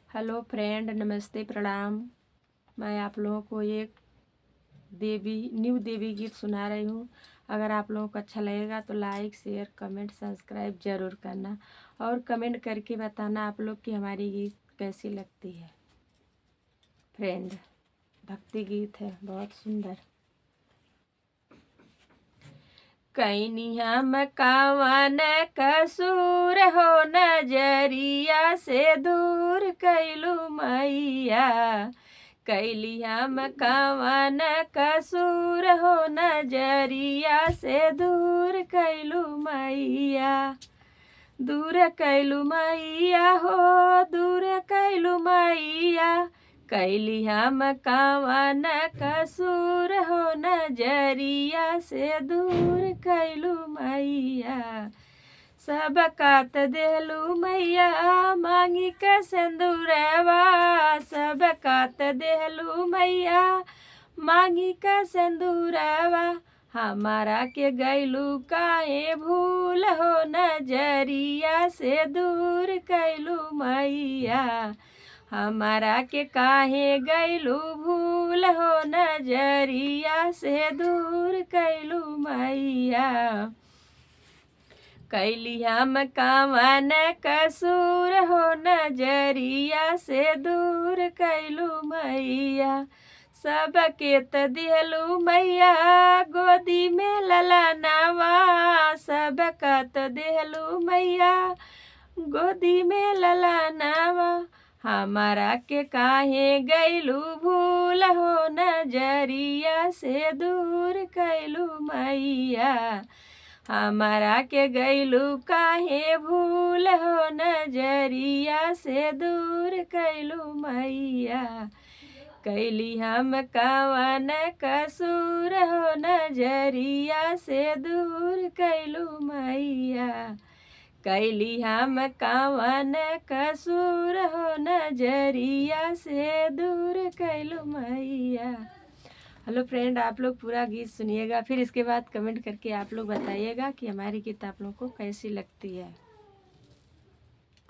Hello friend, नमस्ते, प्रणाम। मैं आप लोगों को एक न्यू देवी गीत सुना रही हूँ। अगर आप लोगों को अच्छा लगेगा तो लाइक, शेयर, कमेंट, सब्सक्राइब ज़रूर करना और कमेंट करके बताना आप लोग की हमारी गीत कैसी लगती है। फ्रेंड, भक्ति गीत है, बहुत सुंदर। कैनी हम कवन कसूर हो, नजरिया से दूर कैलू मैया। कैली हम कवन कसूर हो, नजरिया से दूर कैलू मैया। दूर कैलू मैया हो, दूर कैलू मैया। कैली हम कवन कसूर हो, नजरिया से दूर कैलू मैया। सब कात देलू मैया, मांगी के सिंदूरवा। सब कात देलू मैया, मांगी के सिंदूरवा। हमारा के गैलू काहे भूल हो, नजरिया से दूर कैलू मैया। हमारा के काहे गैलू भूल हो, नजरिया से दूर कैलू मैया। कैली हम कवन कसूर हो, नजरिया से दूर कैलू मैया। सबके त दिहलू मैया, गोदी में ललनवा। सबका त दिहलू मैया, गोदी में ललनवा। हमारा के काहे गैलू भूल हो, नजरिया से दूर कैलू मैया। हमारा के गैलू काहे भूल हो, नजरिया से दूर कैलू मैया। कैली हम कवन कसूर हो, नजरिया से दूर कैलू मैया। कैली हम कवन कसूर हो, नजरिया से दूर कैलू मैया। हेलो फ्रेंड, आप लोग पूरा गीत सुनिएगा, फिर इसके बाद कमेंट करके आप लोग बताइएगा कि हमारी गीत आप लोग को कैसी लगती है।